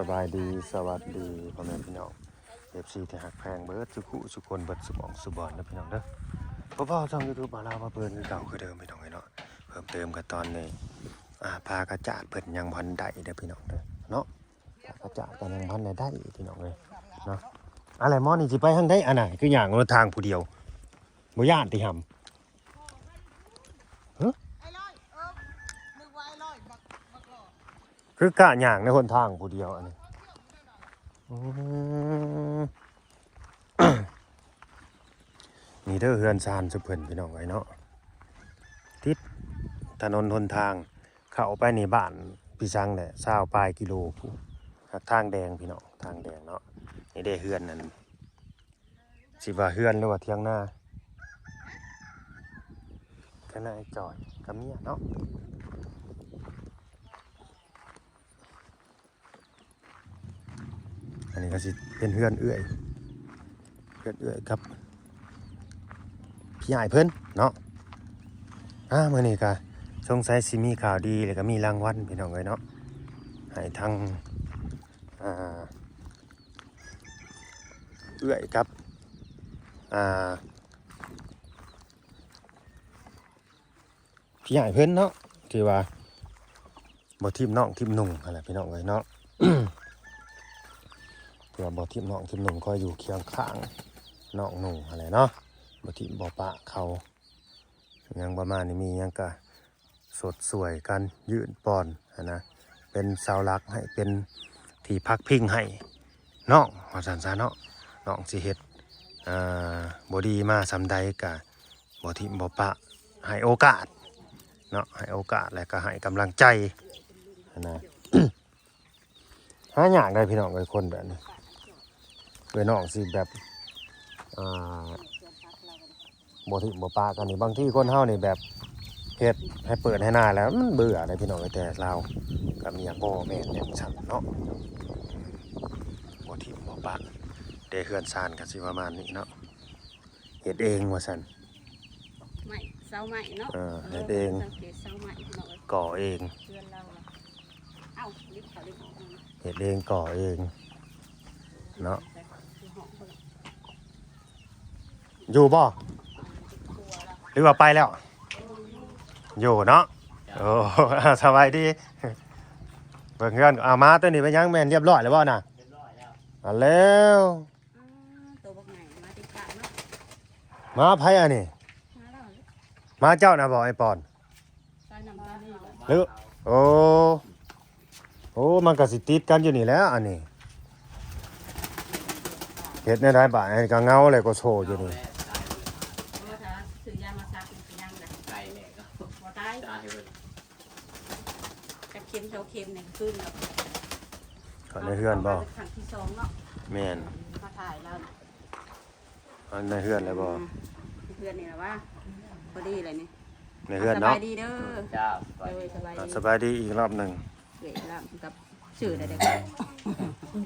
บายดีสวัสดีพ่อแม่พี่น้องFCที่หักแพงเบิดสุขุสุคนเบิดสุบองสุบอนนะพี่น้องเด้อพ่อช่อง YouTube มาลาวมาเปิดคือเก่าคือเดิมพี่น้องเนาะเพิ่มเติมกันตอนนี้พากระจาดเพิ่นยังพันได้เด้อพี่น้องเด้อเนาะพากระจาดกันยังพันได้พี่น้องเลยเนาะอะไรมอนี่สิไปทางใดอันน่ะคือหยังรถทางผู้เดียวบ่ย่านติหำคือกะหย่างในหนทางผู้เดียวอันนี้มีเด้อเฮือนซานสุเพิ่นพี่น้องไว้เนาะติดถนนหนทางเข้าไปในบ้านพี่ชังแหละ20 ปลายกิโลทางแดงพี่น้องทางแดงเนาะนี่ได้เฮือนนั่นสิว่าเฮือนหรือว่าเถียงนาก็น่าจอยกับเมียเนาะอันนี้ก็สิเป็นเฮือนเอื้อยครับพี่ใหญ่เพิ่นเนาะมื้อนี้ก็สงสัยสิมีข่าวดีแล้วก็มีรางวัลพี่น้องเอ้ยเนาะให้ทางเอื้อยครับพี่ใหญ่เพิ่นเนาะที่ว่าบ่ทีมน้องทีมนุ่งอะไรพี่น้องเอ้ยเนาะ เพื่อบ่ทิมน้องทิมหนุ่มก็อยู่เคียงข้างน้องหนุ่มอะไรเนาะบ่ทิมบ่ปะเขายังประมาณนี้มียังก็สดสวยกันยืนปอนนะเป็นเสาหลักให้เป็นที่พักพิงให้น้องว่าซั่นซะเนาะน้องสิเฮ็ดบ่ดีมาสำใดก็บ่ทิมบ่ปะให้โอกาสเนาะให้โอกาสแล้วก็ให้กำลังใจนะ หาอยากได้พี่น้องไอ้คนแบบนี้เพื่อน้องสิแบบบ่ทิบ่ปากันนี่บางที่คนเฮานี่แบบเฮ็ดให้เปิดให้หน้าแล้วมันเบื่อเลยพี่น้องแต่เราก็มีอย่างบ่แม่นอย่างฉันเนาะบ่ทิบ่ปาได้เฮือนซานก็สิประมาณนี้เนาะเฮ็ดเองว่าซั่นไม่เสาใหม่เนาะเฮ็ดเองเสาใหม่เนาะก่อเองเพื่อนเราเอ้าลิฟต์เขาลิฟต์ออกเฮ็ดเองก่อเองเนาะอยู่บ่หรือว่าไปแล้วอยู่เนาะโอ้สบายดีเบิ่งกันมาตัวนี้ไปยังแม่นเรียบร้อยแล้วบ่น่ะเรียบร้อยแล้วแล้วตัวบักใหญ่มาติดกันเนาะมาไผอันนี้มาเจ้าน่ะบ่ไอ้ปอนหรือโอ้มันก็สิติดกันอยู่นี่แล้วอันนี้เฮ็ดได้บ่ให้ก็เงาเลยก็โชว์อยู่นี่ซื้อยามาซักเป็นยังไงไก่แหละก็บ่ตายจะเค็มเท่าเค็มเนี่ยขึ้นแล้วก็ในเฮือนบ่ครั้งที่2เนาะแม่นมาถ่ายแล้วอันในเฮือนแล้วบ่เพื่อนนี่ล่ะว่าพอดีเลยนี่ในเฮือนเนาะสบายดีเด้อจ้าสบายดีอีกรอบนึงเวลากับชื่อได้เด้อ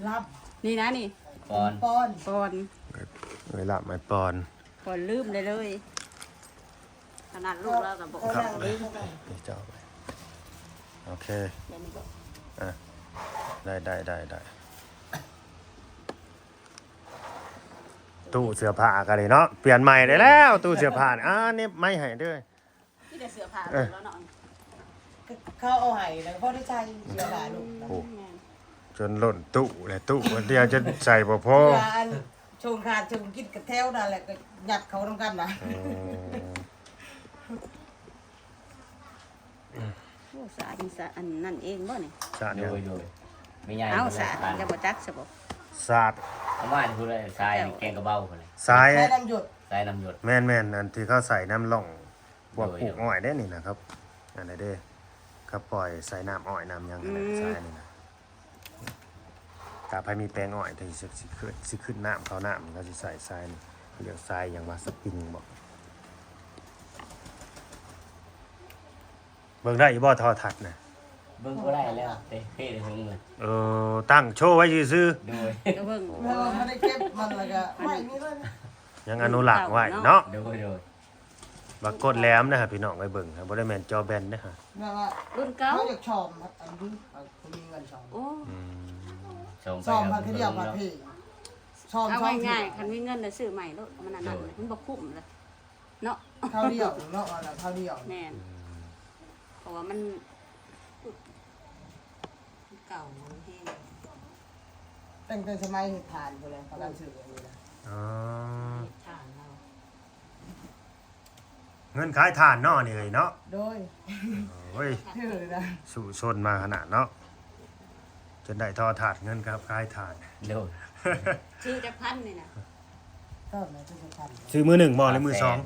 รับนี่นะนี่ปอนเวลาไม่ปอนลืมเลยขนาดลูกแล้วกับบอกลืมนี่เจ้าไปโอเคได้ตู้เสื้อผ้ากันเลยเนาะเปลี่ยนใหม่ได้แล้วตู้เสื้อผ้านี่ไม่ให้ด้วยที่แต่เสื้อผ้าแล้วเนาะเขาเอาให้แล้วพ่อได้ใจเสื้อผ้าลูกจนหล่นตู้เลยตู้วันเดียวจะใส่บ่พอชงขาดชงกินกระเทวนั่นแหละก็ยัดเขาต้องกันนะสาอันนั่นเองบ่เนี่ยสาเนี่ยไม่ใหญ่เอาสาจะบ่จักซะบ่สาเอามาพูดเลยทรายแกงกระเบ้าเลยทรายน้ำหยดทรายน้ำหยดแม่นอันที่เขาใส่น้ำล่องพวกปลูกอ้อยได้นี่นะครับอันไหนเด้เขาปล่อยใส่น้ำอ้อยน้ำยังอะไรทรายนี่นะกะพายมีแปลงอ้อยที่สิขึ้นน้ำเขาน้ำก็สิใส่ทรายเรียกทรายอย่างว่าสปริงบอกเบิ่งได้อีบ่ทอทัดนะเบิ่งก็ได้แล้วเต้เพ่เลยเงินตั้งโชว์ไว้ซื่อโดยเบิ่งไม่ได้เก็บมันแล้วก็ไม่มีเลยยังอนุรักษ์ไว้เนาะโดยบักกดแหลมนะครับพี่น้องไปเบิ่งครับบ่ได้แม่นจอแบนนะฮะรุ่นเก่าเขาอยากชอมอันนี้มีเงินชอม ส่งไป ซ่อมมาคือเดียวมาพี่ซ่อม เอา ซ่อม ง่ายๆคันมีเงินน่ะซื้อใหม่โลดมันอันนั้นมันบ่คุ้มเลยเนาะ เท่าเดียวเนาะเท่าเดียว แม่นเพราะว่ามันเก่าแห้ง ตั้งแต่สมัยทานพุ่นแหละประกันซื้ออันนี้นะ อ๋อ ทานเรา เงินขายถ่านเนาะนี่เลยเนาะ โดย โอ้ย ชื่อนะ สู่ชนมาขนาดเนาะจนได้ทอถาดเงินครับขายถ่าน โดย ชื่อจักพันนี่น่ะ ก็แม่ทุกท่าน ซื้อมือหนึ่งบ่หรือมือสอง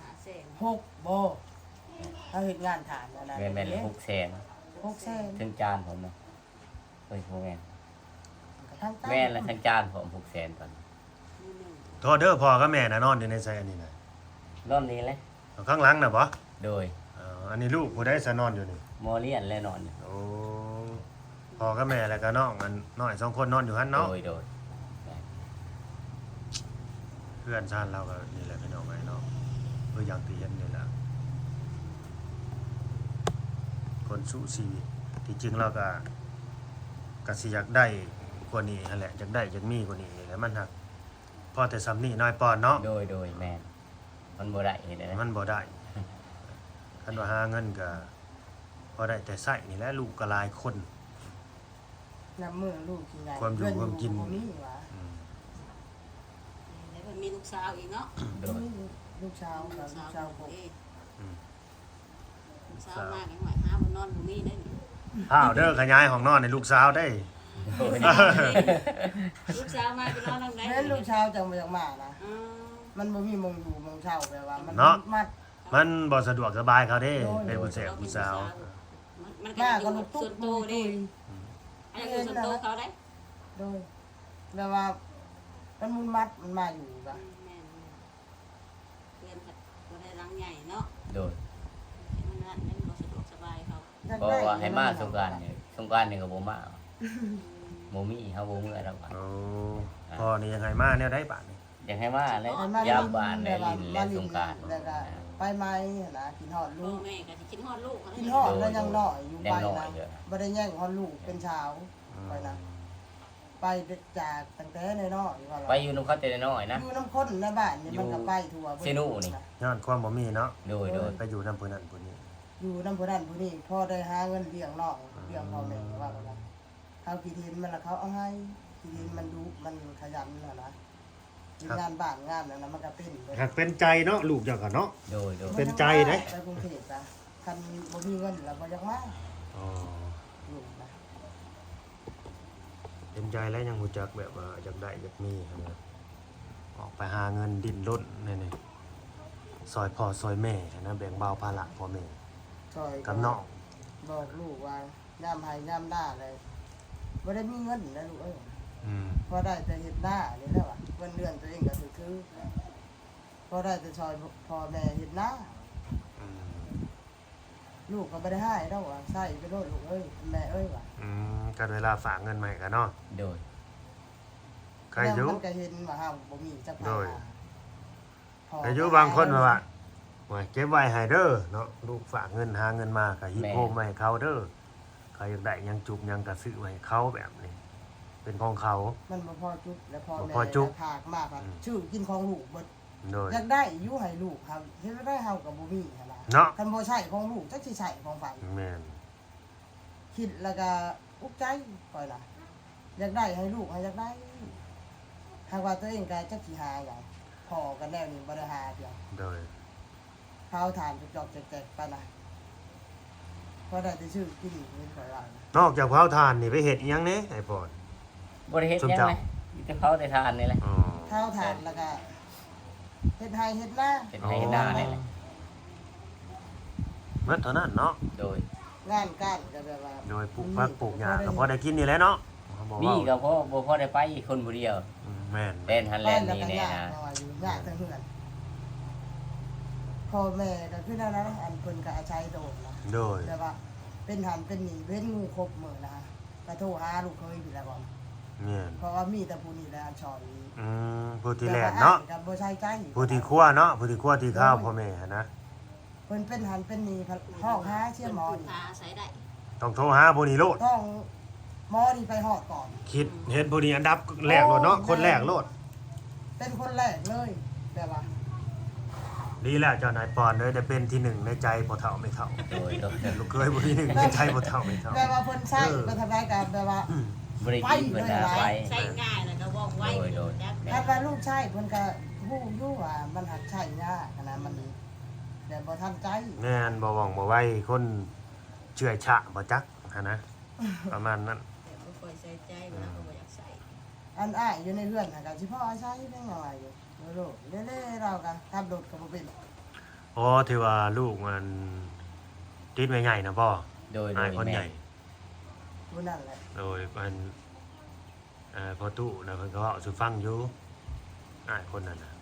500,000 6 โบถ้าเฮ็ดงานทานอะไร แม่นๆ600,000 6 แสน ถึงจานผมนะเฮ้ยบ่แม่น ก็ทั้งตั้ง แม่นและทั้งจานผม600,000ตอน มื้อหนึง โทษเด้อพ่อกับแม่น่ะนอนอยู่ในไซอันนี้น่ะ รอบนี้เลย เอาข้างหลังน่ะบ่ โดย อันนี้ลูกผู้ใดซะนอนอยู่นี่ มอเลียนและนอน โอ้พ่อกับแม่แล้วก็น้องอันน้อย2คนนอนอยู่หั่นเนาะ โดย เพื่อนชาติเราก็นี่แหละพี่น้องไอ้เนาะเพื่ออย่างที่เห็นนี่แหละคนสู้ชีวิตที่จริงเราก็สิอยากได้กว่านี้นั่นแหละอยากได้อยากมีกว่านี้แต่มันหักพอแต่ซ้ำนี่น้อยปอนเนาะ โดยแม่นมันบ่ได้เห็นนะ มันบ่ได้คันว่าหาเงินก็พอได้แต่ใช้นี่แหละลูกก็หลายคน น้ำมือลูกกินใหญ่ ความอยู่ความกิน บ่มีหวะ อืม แล้วมันมีลูกสาวอีกเนาะ โดย ลูกชาวกับลูกชาวผม ลูกสาวมากยังหวหาบ่นอนบ่มีได้นี่ ข้าวเด้อขยายห้องนอนให้ลูกสาวได้ โดย ลูกสาวมาไปนอนตรงไหน แม่นลูกชาวจังมาจากมานะ อ๋อ มันบ่มีมงอยู่มงเช่าแปลว่ามันมัด มันบ่สะดวกสบายเขาเด้ โอ้ย เป็นผู้แสบผู้สาว มัน มา ก็ ก็ อยู่ ลูก ส่ ตุ๊ ว ก นตัวดิอันนี้คือส่วนตัวเขาได้ โดยแปลว่ามันมุนมัดมันมาอยู่กะ แม่นเพื่อนก็บ่ได้รังใหญ่เนาะ โดย มันนั่นมันบ่สะดวกสบายเขา เพราะว่าให้มาสงกรานต์นี่สงกรานต์นี่ก็บ่มาบ่มีเฮาบ่มื้อแล้วบัด โอ้พ่อนี่ยังไงมาแนวได้บาดนี่ อยากให้มาเลย มาย ามบ้านในลินและสงกรานต์ แล้วก็ไปไหมนะกินฮอด พ่ ลู อก แม่ก็สิคิดฮอดลูก กินฮอดแล้วยังน้อยอยู่ ยัง ไป น้อย นะ เด้อ บ่ได้แย่งฮอดลูกเป็นเช้าไปนะไปจากตั้งแต่น้อยๆว่า ไปอยู่นำเขาแต่น้อยนะ อยู่น้ำข้นในบ้านนี่มันก็ไปทั่ว ซินู่นี่ ย้อนความบ่มีเนาะ โดย ไปอยู่นำผู้นั้นผู้นี้ อยู่น้ำผู้นั้นผู้นี้พอได้หาเงินเลี้ยงน้องเลี้ยงพ่อแม่ว่ากันนะเขาขี้ดินมันละเขาเอาให้ขี้ดินมันดุมันขยันนะงานบ้านงานนั้นนะมันก็เป็น หากเป็นใจเนาะลูกเจ้าก็เนาะ โดย เป็นใจเด้ ไปกรุงเทพนะคันบ่มีเงินแล้วบ่อยากมา อ๋อ ลูกนะ เป็นใจแล้วยังรู้จักแบบว่าอยากได้อยากมีหั่นนะออกไปหาเงินดิ้นรนนี่ซอยพ่อซอยแม่นะแบ่งเบาภาระพ่อแม่ ซอย กับน้อง บอกลูกว่าย่ามให้ย่ามหน้าเลยบ่ได้มีเงินนะลูกเอ้ย อืม พอได้แต่เฮ็ดหน้านี่แหละว่ะเงินเดือนตัวเองก็คือพอได้แต่ซอยพ่อแม่เฮ็ดหน้า อืม ลูกก็บ่ได้ให้ดอกว่าใช้ไปโลดลูกเอ้ยแม่เอ้ยว่ะ อืมกันเวลาฝากเงินมาให้กันเนาะ โดย ใครอยู่ แล้วมันก็เห็นว่าเฮาบ่มีจัก โดย พ่อ ใครอยู่บางคนว่าว่าเก็บไว้ให้เด้อเนาะลูกฝากเงินหาเงินมาก็ฮิปโฮมไว้ให้เขาเด้อเขาอยากได้หยังจุบหยังก็ซื้อไว้ให้เขาแบบนี้ เป็นของเขา มันบ่พอจุบแล้วพ่อ บ่ แม่ พอจุ๊บ พากมากอะ อืม ชื่อกินของลูกเบิด โดย อยากได้อยู่ให้ลูกครับเฮ็ดได้เฮาก็บ่มีหั่นล่ะ เนาะ คันบ่ใช่ของลูกจักสิใช่ของไผ แม่น คิดแล้วก็อุกใจปล่อยล่ะอยากได้ให้ลูกให้อยากได้หากว่าตัวเองก็จักสิหาหยังพอกันแนวนี้บ่ได้หาเดียว โดย ข้าวทานจอกๆแจกๆไปนะพอได้แต่ชื่อกินนี่ปล่อยว่าน อกจากเผาทานนี่ไปเฮ็ดอีหยังแหน่ไอ้ปอน บ่ได้เฮ็ดหยังเลยมีแต่เผาแต่ทานนี่แหละ อ๋อ ข้าวทานแล้วก็เฮ็ดให้เฮ็ดหน้า เฮ็ดให้หน้านี่แหละ เบิดเท่านั้นเนาะ โดย งานการก็แบบว่า โดยปลูกผักปลูกหญ้าก็พอได้กินนี่แหละเนาะบ่ มี เว้า ก็พอบ่พอได้ไปคนผู้เดียว แม่น เล่นฮันแล บ้าน นด์ แล้ว นี่ ก็ แน่ ยาก นะ เพราะว่าอยู่ยากทั้งเฮือนพ่อแม่ก็คือนั่นนะอันเพิ่นก็อาศัยโดดนะ โดย แต่ว่าเป็นหันเป็นหนีเว้นงูครบมื้อนะก็โทรหาลูกเคยอยู่แล้วบ่ แม่น เพราะว่ามีแต่ผู้นี้แหละอันชอน ผู้ที่แลนเนาะ ก็บ่ใช่ใจ ผู้ที่คั่วเนาะผู้ที่คั่วที่ข้าวพ่อแม่หั้นนะ เพิ่นเป็นหันเป็นหนีห้องหาเชี่ยหมอนี่ พาใช้ได้ ต้องโทรหาผู้นี้โลด ต้อง หมอนี่ไปหอดก่อน คิดเฮ็ดผู้นี้อันดับแรกโลดเนาะคนแรกโลด เป็นคนแรกเลยแบบว่า ดีแล้วเจ้านายปอนเลยได้เป็นที่หนึ่งในใจบ่เฒ่าไม่เฒ่า โดยโดย ลูกเคยผู้ที่หนึ่งในใจบ่เฒ่าไม่เฒ่า แบบว่าเพิ่นใช้ไปทำร้ายกันแบบว่า บริกินเพิ่นน่ะไป ใช้ง่ายแล้วก็ว่องไว โดย ถ้าว่าลูกชายเพิ่นก็ฮู้อยู่ว่ามันหักใช้ยากนะมันแต่บ่ทันใจ แม่นบ่ว่องบ่ไวคนเชื่อยชะบ่จักหันนะประมาณนั้น แต่บ่ค่อยใส่ใจเวลาก็บ่อยากใส่ อันอ้ายอยู่ในเรือนน่ะก็สิพ่อใช้ได้หน่อยอยู่โลดเล่ๆเราก็ขับรถก็บ่เป็น อ๋อที่ว่าลูกมันติดไว้ใหญ่นะพ่อ โดย นายคนใหญ่ ผู้นั่นแหละ โดยมันพอตู้นะเพิ่นก็เว้าสู่ฟังอยู่อ้ายคนนั้นน่ะ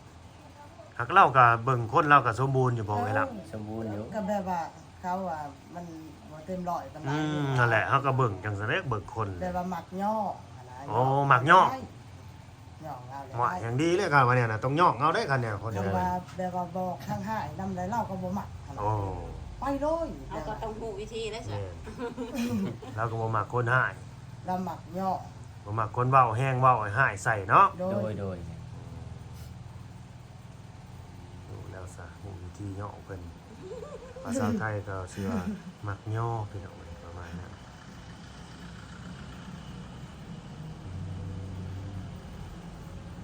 หักเล่าก็เบิ่งคนเราก็สมบูรณ์อยู่บ่ไว้ล่ะ สมบูรณ์อยู่ ก็แบบว่าเขาว่ามันบ่เต็มร้อยปานใด นั่นแหละเฮาก็เบิ่งจังซั่นเด้เบิ่งคน แบบว่ามักย่อนะ โอ้มักย่อ ย่อเอาเลย ว่าอย่างดีเลยครับว่าเนี่ยน่ะต้องย่องเอาได้คันเนี่ยคน จั เดี ง ยว ว่าแบบว่าบอกทางหายนำได้เล่าก็บ่มักขนาด โอ้ ไปเลย เอาก็ต้องรู้วิธีแล้วสิ แม่นเราก็บ่มักคนหาย เรามักย่อ บ่มักคนเว้าแห้งเว้าให้หายใส่เนาะ โด โด ย ย ดูแล้วซะวิธีย่อเพิ่นภาษาไทยก็ชื่อว่ามักย่อพี่น้องประมาณนั้น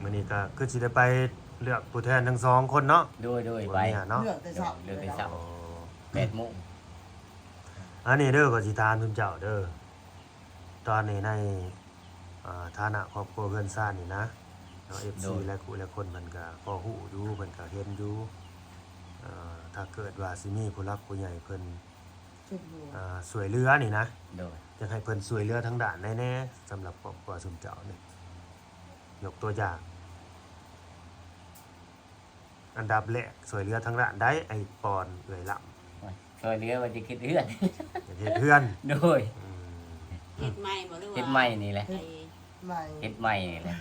มื้อนี้ก็คือสิได้ไปเลือกผู้แทนทั้งสองคนเนาะ โดย วัน ไป นี้เนาะ เลือกแต่เช้า เลือกแต่เช้า โอ้ 8 โมง อันนี้เด้อก็สิถามทุนเจ้าเด้อตอนนี้ในฐานะครอบครัวเพื่อนซ่านนี่นะเนาะ FC และกูและคนมันก็พอฮู้อยู่เพิ่นก็เห็นอยู่ถ้าเกิดว่าสิมีผู้รักผู้ใหญ่เพิ่น ชุดอยู่ สวยเรือนี่นะ โดย จะให้เพิ่นสวยเรือทั้งด่านแน่ๆสำหรับครอบครัวซุมเจ้านี่ยกตัวอย่างอันดับแรกสวยเรือทั้งด่านได้ไอ้ปอนเอื้อยลำ ซอยเรือว่าจะคิดเฮือน อย่างเฮ็ดเพื่อน โดย อืม เฮ็ดใหม่บ่หรือว่า เฮ็ดใหม่นี่แหละ ไอ้ ใหม่ เฮ็ดใหม่นี่แหละ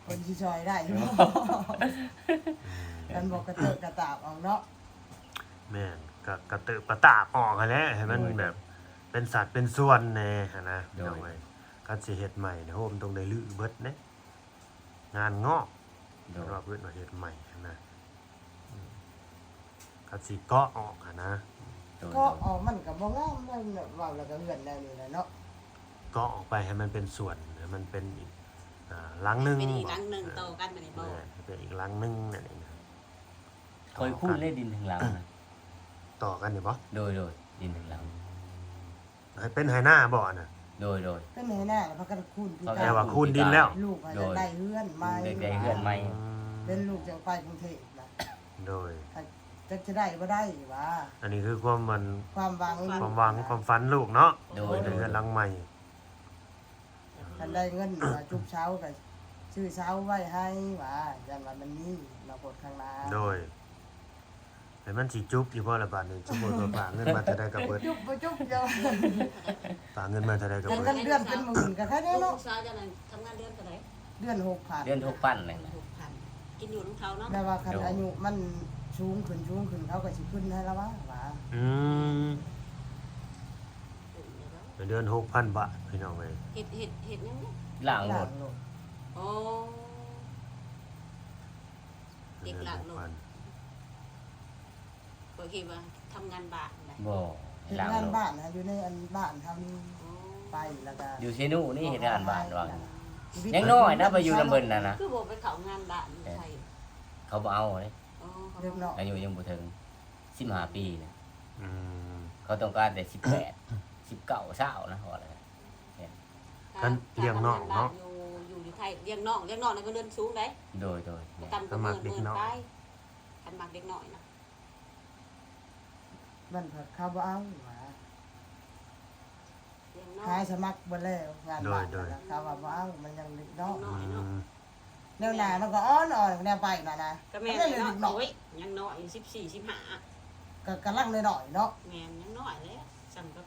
คนที่ซอยได้อยู่กันบอกกระเติกกระตาบเอาเนาะ แม่นก็กระเตอะประตาบออกหั้นแหละให้มันแบบเป็นสัตว์เป็นส่วนแน่หั้นนะพี่น้องเอ้ยการสิเฮ็ดใหม่เนี่ยโฮมต้องได้ลื้อเบิดเด้งานงอก โด เรีย ย กว่าเพิ่นว่าเฮ็ดใหม่หั้นนะการสิเกาะออกหั้นนะ โดย ก็ออกมันก็บ่งามเลยเว้าแล้วก็เฮือนแล้วนี่แหละเนาะ เกาะออกไปให้มันเป็นส่วนให้มันเป็นอีกหลังหนึง เป็นอีกหลังหนึงโตกันบัดนี้บ่ แม่นให้เป็นอีกหลังหนึงนั่นเองนะ คอยคูนเลยดินถึงหลังนะ ต่อกันนี่บ่ โดยดินถึงหลัง ให้เป็นไหหน้าบ่น่ะ โดย เป็นแน่ๆแล้วพากันคูณพี่ แต่ กา ว่าคูณดินแล้ว ลูกอาจจะได้เฮือนใหม่ เด็กได้เฮือนใหม่ เป็นลูกจังไปกรุงเทพนะ โดย จะได้บ่ได้ว่า อันนี้คือความมัน ความหวัง ความหวังความฝันลูกเนาะ โดย ได้เงินหลังใหม่ คันได้เงินมาจุบเช้าก็ชื่อเช้าไว้ให้ว่ายันว่ามันมีเรากดข้างหน้า โดยแต่มันสิจุบอยู่บ่ละบาทนี่สมมุติว่าฝากเงินมาเท่าใดก็เบิด จุบบ่จุบเดียว ฝากเงินมาเท่าใดก็ กัน เบิด เงินเดือนเป็นหมื่นก็แค่นี้ ลู เนาะ กสาวเจ้านั้นทำงานเดือนเท่าไหร่ เดือน6,000 เดือนทุกปั้นเลยนะ 6,000กินอยู่ของเขาเนาะ แต่ว่าคันอายุมันสูงขึ้นเขาก็สิขึ้นให้แล้วว่า อืมเดือน 6,000 บาทพี่น้องเอ้ย เฮ็ดหยังเนี่ย ล่างร หลั ถ งโลด โอ้ เด็กหลังลูก 6,000 ก็คิดว่าทำงานบ้านได้ บ่ เฮ็ด ล่าง งาน รถ บ้านนะอยู่ในอันบ้านทำ โอ้ ไปแล้วก็ อยู่เซนูนี่เฮ็ดงานบ้านว่ายังน้อยนะไปอยู่ลำเบิ่นน่ะนะ คือบ่ไปเข้างานบ้านไทย เขาบ่เอาเลย อ๋อเขา เด็กเนาะ อายุยังบ่ถึง15 ปีนะ อืม เขาต้องการแต่18 19 20นะว่าอะไร ท่านเลี้ยงน้องเนาะ อยู่ไทยเลี้ยงน้องนั่นก็เดินสูงได้ โดย ประกันก็หมื่นไปคันมักเด็กน้อยนะ มันก็เขาบ่เอาว่า เลี้ยงน้อ หาย สมัครบ่แล้วงานบ้าน โดย นะเขาว่าบ่เอามันยังเด็กน้อย อืม แนวหน้ามันก็อ่อนแนวไปน่ะนะ ก็แม่ เล่น เนาะ เด็กน้อ โอ้ ย ยยังน้อย14 15 ก็กำลังน้อยๆเนาะ แม่นยังน้อยแล้วสั่งก็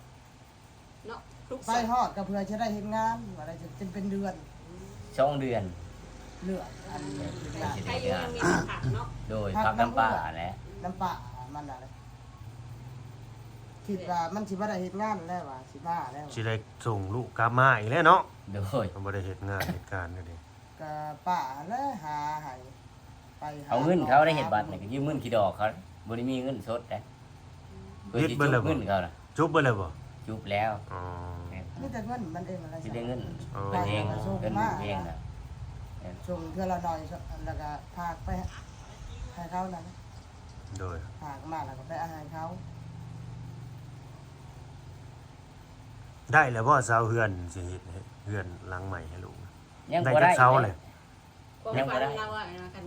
เนาะลูก ไป สาว ฮอดก็เพื่อจะได้เฮ็ดงานว่าได้จะเป็นเดือน 2 เดือน เลือดอันนี้คือการ ใครอยู่ยังมีผักเนาะ โดยพักน้ำปลาแหละ น้ำปลามันอะไร คิดว่ามันสิบ่ได้เฮ็ดงานแล้วว่าสิมาแล้ว สิได้ส่งลูกกลับมาอีกแล้วเนาะ โดย บ่ได้เฮ็ดงานเหตุการณ์นี่ดิ ก็ป้าแล้วหาให้ไปหา เอาเงินเขาได้เฮ็ดบัตรนี่ก็ยืมเงินกี่ดอกเขาบ่ได้มีเงินสดได้เพื่อสิจุบเงินเขาน่ะ จุบเบิดเลยบ่ จุบแล้ว อ๋อ มีแต่เงินมันเองอะไร สิได้เงิน อ๋อ เป็นเองเงินเองน่ะ ส่งเทื่อละหน่อยแล้วก็พากไปให้เขานั่น โดย พากมาแล้วก็ไปเอาให้เขา ได้แล้วบ่เซาเฮือนสิเฮ็ดให้เฮือนหลังใหม่ให้ลูก ยัง ได้ บ่ จั ได้ กเซาเลย ความ ยังบ่ ฝัน ได้ เราอะคัน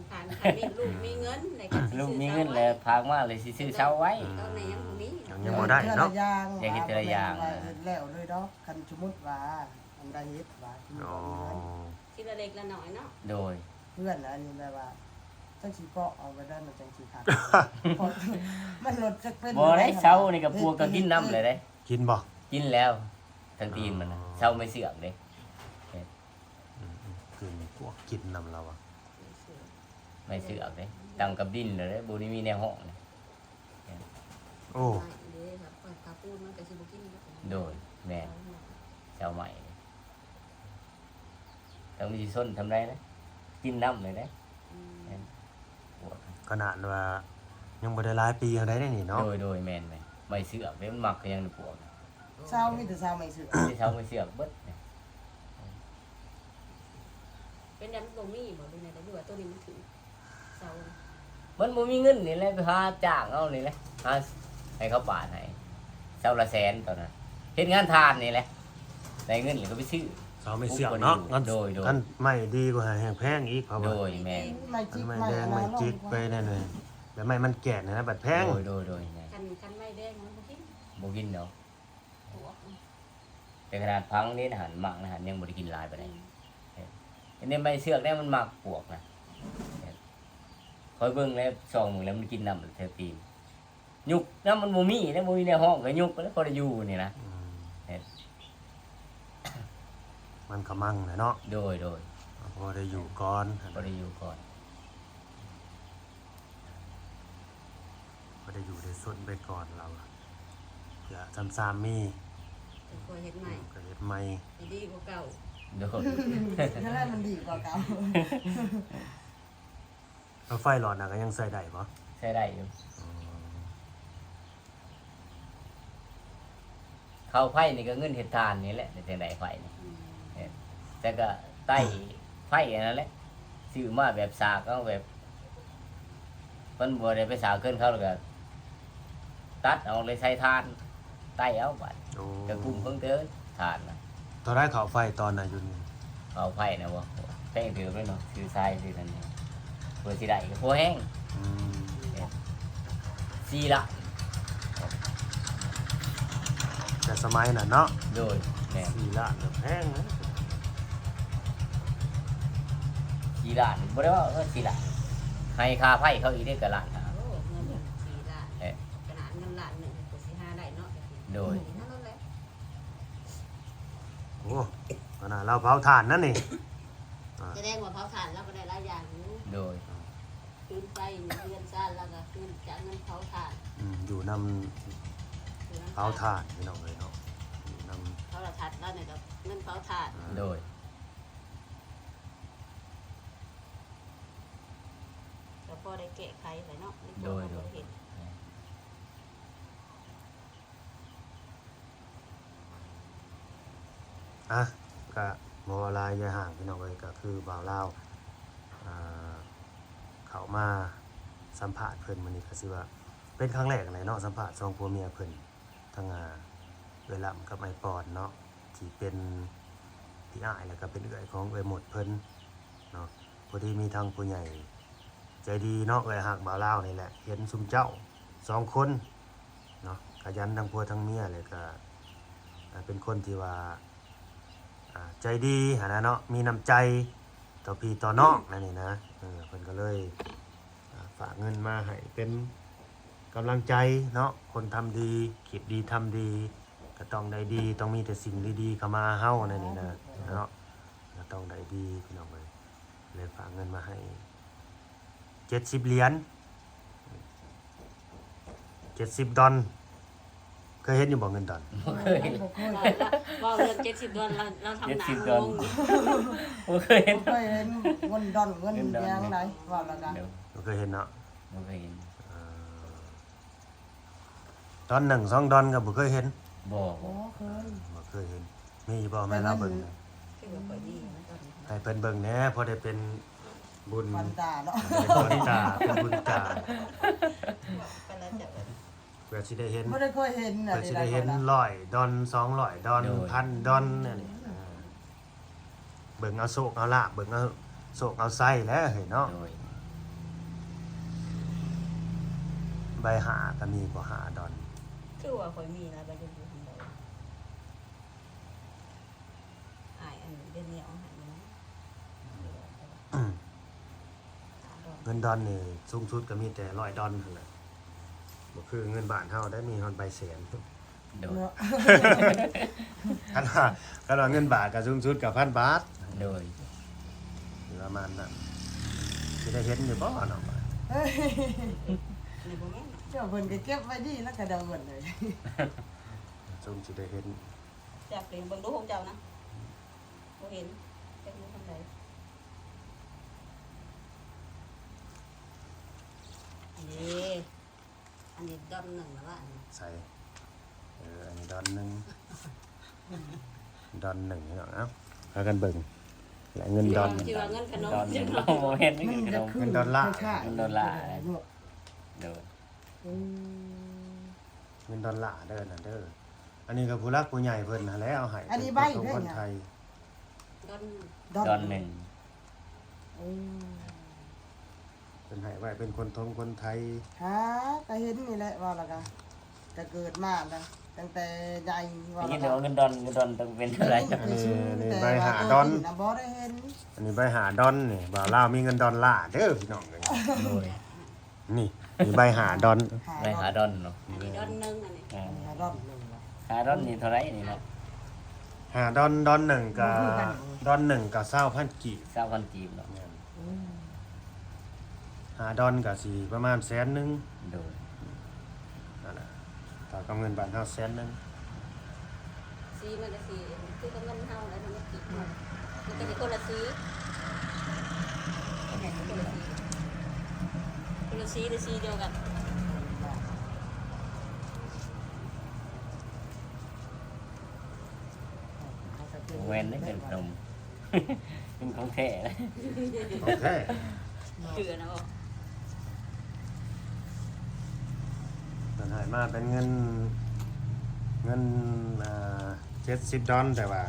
มีลูกมีเงินในการสิ ลูก ซื้อ มีเงินแล้วพากมาเลยสิซื้อเสาไว้ ตอนนี้ยังบ่มี ยังบ่ได้เนาะ ทื่อละอย่าง อยากเฮ็ดแต่ละอย่าง ว่าเฮ็ดแล้วเลยเนาะคันสมมุติว่าอันใดเฮ็ดว่าที่ อ๋อ บ่มีเงิน ทีละเล็กละน้อยเนาะ โดย เพื่อนอันนี้แบบว่าจังสิเกาะเอาไปได้มันจังสิขาดเพราะมันลดจักเป็น บ่ได้เสานี่ก็พวกก็กินน้ำเลยเด้ กินบ่ กินแล้วทั้งตีนมันน่ะเสาไม่เสื่อมเด้ คือมีพวกกินนำเราอ่ะ ไม่เสื่อมเด้ตั้งกับดินเลยเด้บ่ได้มีแนวห้องเลย โอ้ เด้ครับกาปูนมันก็สิบ่กินเนาะ โดยแม่นเสาใหม่ต้องมีส้นทำไรนะกินน้ำเลยนะ อืม แม่นปวด ขนาดว่ายังบ่ได้หลายปีจังได๋นี่เนาะ โดยแม่นแม่นไม่เสื่อมเด้มันมักก็ยังปวด เศร้ามีแต่เศร้าไม่เสื่อ ที่เสาไม่เสื่อมเบิดเนี่ย เป็นดำบ่มีบ่ดูในแต่ดูว่าตัวนี้มันถึงเสา มันบ่มีเงินนี่แหละไปหาจ้างเอานี่แหละหาให้เขาปาดให้เสาละแสนตอนนั้นเฮ็ดงานทานนี่แหละได้เงินแล้วก็ไปซื้อ เสาไม่เสื่อมเนาะงั้น โดย กันไม่ดีกว่าแห้งแพงอีกเพราะ โด ว่าย แม่น ไม่จิก ไม่ ไม่ แดงไม่จิกไปนั่นเลยแล้วไม่มันแก่นะบัดแพง โดยแม่น คันไม่แดงมันบ่กิน บ่กินเนาะ หัว แต่ขนาดพังนี่อาหารหมักนะอาหารยังบ่ได้กินหลายปานใดอันนี้ใบเสือกเนี่ยมันหมักปวกนะคอยเบิ่งแล้วส่องมึงแล้วมันกินน้ำเทตีนยุกน้ำมันบ่มีนะบ่มีในห้องก็ยุกแล้วพอได้อยู่นี่นะ อืม เฮ็ด มันก็มั่งนะเนาะ โดย พอได้อยู่ก่อน พอได้อยู่ก่อน พอได้อยู่ได้สนไปก่อนเราอะเผื่อซ้ำๆมี จะคอยเฮ็ดใหม่ ก็เฮ็ดใหม่ ดีกว่าเก่า โดย ถ้าได้มันดีกว่าเก่า แล้วไฟหลอดน่ะก็ยังใส่ได้บ่ ใช้ได้อยู่ข้าวไผ่นี่ก็เงินเฮ็ดทานนี่แหละแต่จังได๋ไผ่นี่ อืม แต่ก็ใต้ไผ่อันนั้นแหละซื้อมาแบบสากเอาแบบมันบ่ได้ไปสากเกินเขาแล้วก็ตัดเอาเลยใส่ทานใต้เอาบัด โอ้ จะกุมเพิ่งเด้อทานนะ ตอนได้เขาไฟตอนน่ะอยู่นี่ เอาไผ่นะวะแป้งถือด้วยเนาะถือทรายถือนั่นเนี่ยเพื่อสิได้ก็พอแห้ง อืม ซีละ แต่สมัยน่ะเนาะ โดยแม่ 4ล้านน่ะแพงนะ ซีละบ่ได้ว่าซีละให้ค่าไผ่เขาอีกได้กับล้านหา โอ้เงิน4ล้าน เอ๊ะ ขนาดเงินล้านหนึงก็สิหาได้เนาะ โดย นั่นแหละ โอ้ขนาดเราเผาถ่านนั่นนี่ แสดงว่าเผาถ่านเราก็ได้หลายอย่างอยู่ โดย คืนไปเดือนซ่านแล้วก็คืนจากเงินเผาถ่าน อยู่นำเผาถ่านพี่น้องเลยเนาะอยู่นำ เผาละทัดแล้วเนี่ยก็เงินเผาถ่าน โดย ก็พอได้แก้ไขไปเนาะใน โด ตัวย ของ โดย ประเทศ อ่ะก็บ่ว่าหลายอย่าห่างพี่น้องเลยก็คือบ่าวลาวอ่าเขามาสัมภาษณ์เพิ่นมื้อนี้ก็สิว่าเป็นครั้งแรกเลยเนาะสัมภาษณ์สองผัวเมียเพิ่นทั้งเวลากับไอปอนเนาะที่เป็นพี่อ้ายแล้วก็เป็นเอื้อยของเอื้อยหมดเพิ่นเนาะพอดีมีทางผู้ใหญ่ใจดีเนาะเอื้อยหักบ่าวลาวนี่แหละเห็นซุมเจ้าสองคนเนาะขยันทั้งผัวทั้งเมียเลยก็เป็นคนที่ว่าใจดีหนนะเนาะมีน้ำใจต่อพี่ต่อน้องนั่นนี่นะเพิ่นก็เลยฝากเงินมาให้เป็นกำลังใจเนาะคนทำดีคิดดีทำดีก็ต้องได้ดีต้องมีแต่สิ่งดีๆเข้ามาเฮานั่นนี่นะเนาะก็ต้องได้ดีพี่น้องเลยฝากเงินมาให้70 เหรียญ70 ดอล เคยเห็นอยู่บ่เงินดอน บ่เคยเห็น บ่เคย ว่าเรื่อง70 ดอลเราทำหนัง 70 ง ดอน ง บ่เคยเห็น บ่เคยเห็นเงินดอนเงินแดงไหนว่าแล้วกัน เดี๋ยว บ่เคยเห็นเนาะ บ่เคยเห็น ดอน1 2ดอนก็บ่เคยเห็น บ่ โอ้เคย บ่เคยเห็นมีบ่แม่เราเบิ่ง คือว่าข่อยดีนะตอนนี้ ให้เพิ่นเบิ่งแหน่พอได้เป็นบุญ วันตาเนาะ เป็นบุญตาเป็นบุญตา ก็แล้วแต่ เพื่อสิได้เห็น บ่ได้เคยเห็นน่ะ เพื่อสิได้เห็น100ดอน200ดอน1,000ดอนเนี่ยนี่เบิ่งเอาโศกเอาลาบเบิ่งเอาโศกเอาไส้แล้วเห็นเนาะ โดย ใบหาก็มีบ่หาดอน คือว่าข่อยมีแล้วบ่ได้อยู่ทางใดอ้ายอันเดือนนี้เอาให้นะ เงินดอนนี่สูงสุดก็มีแต่100ดอนนั่นแหละบ่คือเงินบาทเฮาได้มีฮอดใบแสน โดย เนาะ คันว่าเงินบาทก็สูงสุดก็1,000 บาท โดย อยู่ประมาณนั้นสิได้เห็นอยู่บ่เนาะ เฮ้ย นี่บ่แม่น เจ้าเพิ่นก็เก็บไว้ดีแล้วก็เดาเงินเลย สูงสิได้เห็น จับเลี้ยงเบิ่งดูของเจ้านะบ่เห็นจักอยู่ทางใดอันนี้ดอนหนึ่งแล้วว่าอันนี้ ใส่อันนี้ดอนหนึงดอนหนึ่งเนาะเอ้าพากันเบิ่งและเงินดอน ที่ว่าเงินขนม ดอน จัง เราบ่เห็นนี่ขนม เงินดอลลาร์ ใช่ เงินดอลลาร์ โดย เงินดอลลาร์เด้อน่ะเด้ออันนี้ก็ผู้รักผู้ใหญ่เพิ่นนั่นแหละเอาให้ อันนี้ใบ ของ เด้ ค อน เนี่ย ไทย ดอน ดอนหนึ่ง อืม เพิ่นให้ไว้เป็นคนไทย หาก็เห็นนี่แหละว่าแล้วกันก็เกิดมานะตั้งแต่ใหญ่ว่า นี่ แล้ว เดี๋ยว กัน เงินดอนต้องเป็นเท่าไหร่ แต่ว่าตัวจริงน่ะบ่ได้เห็น อันนี้ใบหาดอนนี่บ่าวลาวมีเงินดอลลาร์เด้อพี่น้องเอ้ย โดย นี่มีใบหาดอน ไปหาดอนเนาะ อันนี้ดอนหนึ่งอันนี้ อ่า หาดอนหนึ่งว่ะ หาดอนนี่เท่าไหร่นี่เนาะ หาดอนหนึ่งกับดอนหนึ่งกับ20,000กีบ 20,000จีบเนาะ อืม หาดอนก็สิประมาณ100,000 โดย นั่นน่ะถ้ากับเงินบาทเฮา100,000 สีมันจะสีคือกับเงินเฮาแล้วมันก็ติดเฮามันก็จะคนละสีคนละสีหรือสีเดียวกัน เว้นได้เป็นขนม เป็นของแท้เลย โอเค เกลือนะบ่ เพิ่นให้มาเป็นเงิน70ดอนแต่ว่า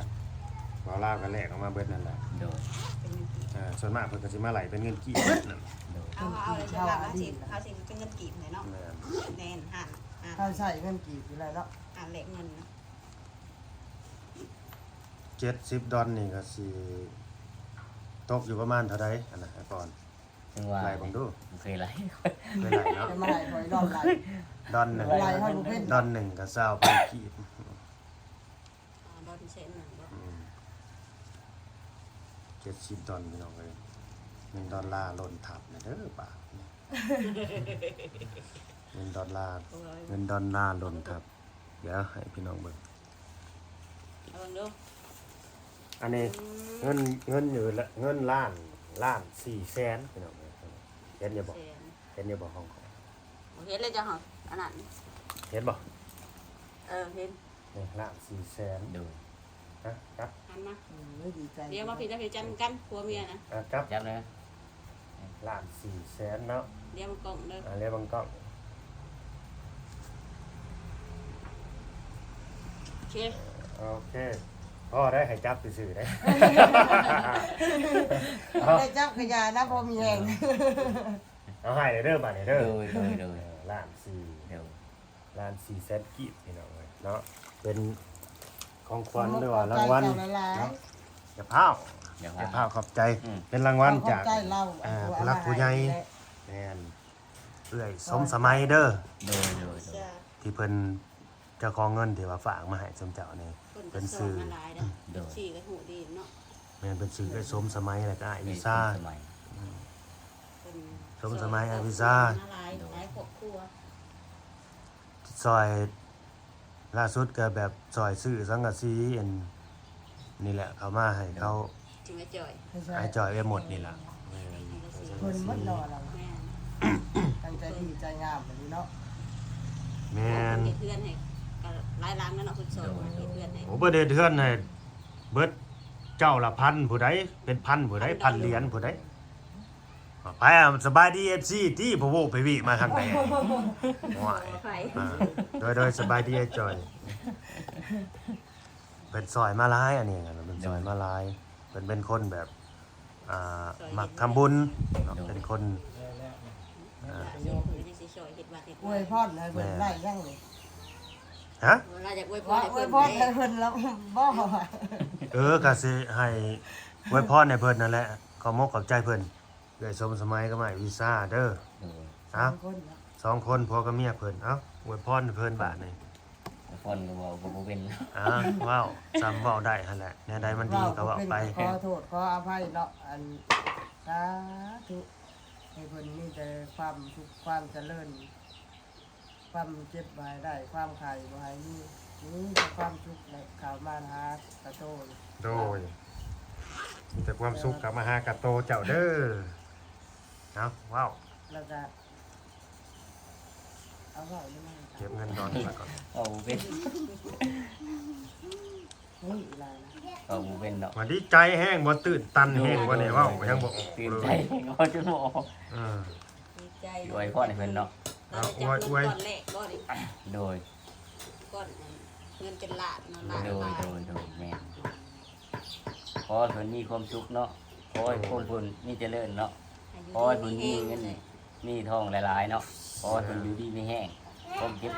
บ่าวลาวก็แลกออกมาเบิดนั่นแหละ โดย เป็นเงินกีบ ส่วนมากเพิ่นก็สิมาไหลเป็นเงินกีบเบิดนั่น โดย เอาเลยจะหลังเอาสิเป็นเงินกีบเลยเนาะ แม่น แน่นหัน ถ้าใช้เงินกี่ปีแล้วเนาะ อ่านเลขเงินนะ 70ดอนนี่ก็สิตกอยู่ประมาณเท่าใดอันน่ะก่อน ซึ่งว่า ไล่เบิ่งดู บ่เคยไล่ ไม่ไหลเนาะ จะมาให้คอยดอนไหล ดอนหนึ่ง ไหลให้ลูกเพ่น ดอนหนึ่งก็20,000กีบ ดอนเซนหนึ่งบ่ 70ดอนพี่น้องเอ้ย1ดอลลาร์ล้นทับนะเด้อป่าเงินดอลลาร์เงินดอลลาร์ล้นทับเดี๋ยวให้พี่น้องเบิ่ง เอาเบิ่งดู อันนี้เงินอยู่ละเงินล้าน4แสนพี่น้องเอ้ยเห็นอย่าบอก แสน เห็นอย่าบอกห้องเขา เห็นเลยจ้ะเหรออันนั้น เห็นบ่ เห็น นี่ล้าน4แสน โดย นะครับ หันมา ไม่ดีใจ เดี๋ยวมาผิดจะผิดจันกันผัวเมียนะ ครับ จับเลย ล้าน4แสนเนาะ เดี๋ยวมากล่องเด้อ เรียกบังกล้อง โอเค โอเคพ่อได้ให้จับซื่อๆได้ ได้จับขยะนะพอมีแหง เอาให้เด้อบัดนี้เด้อ โดย ล้าน4 เดี๋ยว ล้าน4แสนกีบพี่น้องเอ้ยเนาะเป็นของขวัญหรือว่ารางวัล หลาย เนาะอย่าพาว เดี๋ยว อย่า ว่า พาวขอบใจ อืม เป็นรางวัลจาก ใจเรา ผู้รักผู้ใหญ่แม่นเอื้อยสมสมัยเด้อ โดย จะ ที่เพิ่นเจ้าของเงินที่ว่าฝากมาให้สมเจ้านี่ เป็นสื่อมาหลายนะ โดย สี่ก็หูดีเนาะ แม่นเป็นชื่อเอื้อยสมสมัยแล้วก็อ้ายวิซา สมัย เป็น สมสมัยอภิซ่า หลายครอบครัว ซอย ล่าสุดก็แบบซอยซื้อสังกะสีอันนี่แหละเขามาให้เขา ถึงจะจ่อย ไม่ใช่ ให้จอยไว้หมดนี่ล่ะ คนมัดนอนเรา แม่ ตั้งใจดีใจงามแบบนี้เนาะ แม่น เฮ็ดเพื่อนให้ก็หลายล้านนั่นเนาะคุณสอนเฮ็ดเพื่อนให้ โอ้บ่ได้เทือนให้เบิดเจ้าละพันผู้ใดเป็นพันผู้ใดพันเหรียญผู้ใดไปอ่ะสบายดี FC ที่พะโวไปวิมาทางไหนว้าย ไผ โดยสบายดีไอ้จอยเป็นซอยมาลายอันนี้นะเป็นซอยมาลายเป็นคนแบบมักทำบุญเนาะเป็นคน โยมอยู่ในสิช่วยเฮ็ดวัดเฮ็ด อวยพรให้เพิ่นได้ยังเลย ฮะ เวลาอยากอวยพ ว่าร ให้ อว เพิ่ ย น พรให้เพิ่นแล้วบ่ ก็สิให้ไว้พรในเพิ่นนั่นแหละขอมกขอบใจเพิ่นเกิดสมสมัยก็ไม่วีซ่าเด้อ โดย เอ้า คนนะ 2 คนผัวกับเมียเพิ่นเอ้าอวยพรให้เพิ่นบาดนี่ ฟอนก็บอกก็บ่เป็น ว้าวซ้ำเว้าได้หั่นแหละแนวใดมันดีก็เว้าไป ขอโทษขออภัยเนาะอันสาธุให้เพิ่นมีแต่ความสุขความเจริญความเจ็บบ่ให้ได้ความไข่บ่ให้มีแต่ความสุขและข่าวมาหากระโตน โดยมีแต่ความสุขกลับมาหากะโตเจ้าเด้อเอ้าว้าว แล้วก็เอาไว้นี่มัน เก็บเงินดอนมาก่อน เอาบ่เป็น นี่อีหลายนะ เอาบ่เป็นเนาะ ว่าดีใจแห้งบ่ตื่นตันแห้งบ่เนี่ยเว้ายังบ่ออก ตื่น เล ใจ ย ก็จนบ่ออก เออ ดีใจ อวยพรให้เพิ่นเนาะ เราจะจับเงินก้อนแรกบ่ดิ โดย ก้อนเงินเป็นล้านเนาะล้าน โดย บาท โดยแม่นขอให้เพิ่นมีความสุขเนาะขอให้พวกเพิ่นมีเจริญเนาะขอให้เพิ่นมีเงินมีทองหลายๆเนาะขอให้เพิ่นอยู่ดีมีแห้งความเจ็บ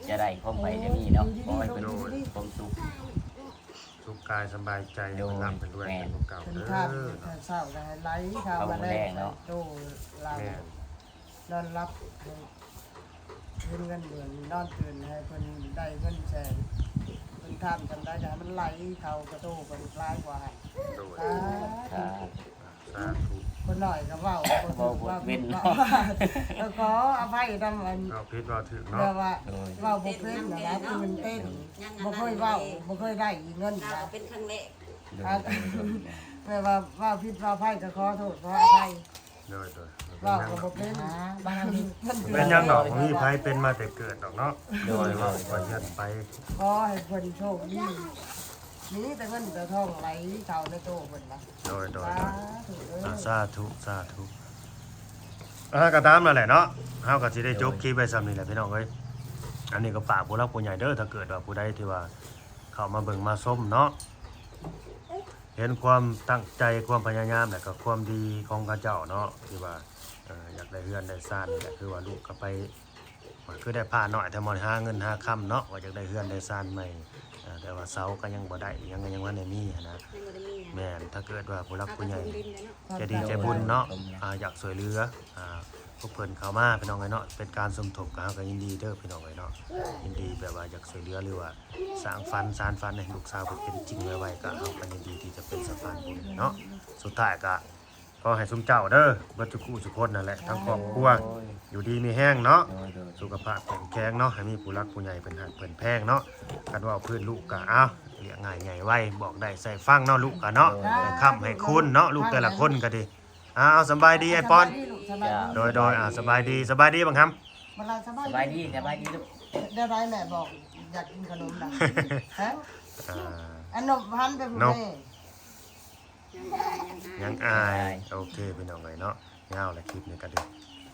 จะได้ความไปจะมีเนาะขอให้เพิ่นมีความสุข สุขกายสบายใจ โดย มันนำไปด้วย แม่ เป็นของเก่า เป็น เด้อ ภาพแต่เศร้าได้ไหลข่าวมาแรงโตลาง แม่น นอนรับเงินเงินเดือนนอนตื่นให้เพิ่นได้เงินแสนเพิ่นทำจำได้จะให้มันไหลเข้ากระโตเพิ่นคล้ายกว่าให้ โดย สาธุ ครับ สาธุ คนหน่อยก็เว้าคน เว้าบ่เป็นเนาะ แล้วขออภัยนำอัน เราพิดว่าถึง แบ เนาะ บว่า โดย เว้าบ่เป็นนะตื่นเต้นบ่เคยเว้าบ่เคยได้เงิน เรา นะ เป็นครั้งแรก โดยโดย แม่ว่าว่าผิดว่าอภัยก็ขอโทษขออภัย โดย เว้าก็บ่เป็นบางทีมัน เป็นยังดอกมีไผเป็นมาแต่เกิดดอกเนาะโดยว่าไปเฮ็ดไป ขอให้เพิ่นโชคดีมีแต่เงินแต่ทองไหลเข้าในโตเพิ่นนะ โดย สาธุเด้อ สาธุก็ตามนั่นแหละเนาะเฮาก็สิได้จบคลิปไว้ซ้ำนี่แหละพี่น้องเอ้ยอันนี้ก็ฝากผู้รักผู้ใหญ่เด้อถ้าเกิดว่าผู้ใดที่ว่าเข้ามาเบิ่งมาชมเนาะเห็นความตั้งใจความพยายามและก็ความดีของเขาเจ้าเนาะที่ว่าอยากได้เฮือนได้ซ่านนี่แหละคือว่าลูกก็ไปว่าคือได้ผ้าน้อยแต่มันหาเงินหาค่ำเนาะว่าอยากได้เฮือนได้ซ่านใหม่แต่ว่าเสาก็ยังบ่ได้ยังบ่ได้มีนะ ยังบ่ได้มี แม่นถ้าเกิดว่าผู้รักผู้ใหญ่ ดินเลยเนาะ จะดีใจบุญเนาะอยากสวยเรือพวกเพิ่นเข้ามาพี่น้องไอ้เนาะเป็นการสมทบกันก็ยินดีเด้อพี่น้องไอ้เนาะยินดีแบบว่าอยากสวยเรือหรือว่าสร้างฝันสานฝันให้ลูกสาวเพิ่นเป็นจริงไว้ก็เฮาก็ยินดีที่จะเป็นสะพานบุญเนาะสุดท้ายก็ขอให้สมเจ้าเด้อเบ่ทุกคู่ทุกคนนั่นแหละทั้งครอบครัวอยู่ดีมีแห้งเนาะ โดยโดย สุขภาพแข็งแรงเนาะให้มีผู้รักผู้ใหญ่เป็นหักเป็นแพงเนาะกันว่าเพื่อนลูกก็อ้าวเลี้ยงง่ายใหญ่ไว้บอกได้ใส่ฟังเนาะลูกก็เนาะให้ค้ำให้คุณเนาะลูกแต่ละคนก็ดีเอาสบายดีไอ้ปอนโดยสบายดีบังคับ เวลาสบาย สบายดีสบายดีลูก ได้ไรแม่บอกอยากกินขนมนะฮะ อ่า อันนมพันไปพุ่นนี่ ยังอาย ยังอายโอเคพี่น้องเลยเนาะเงาและคลิปนี้ก็ดี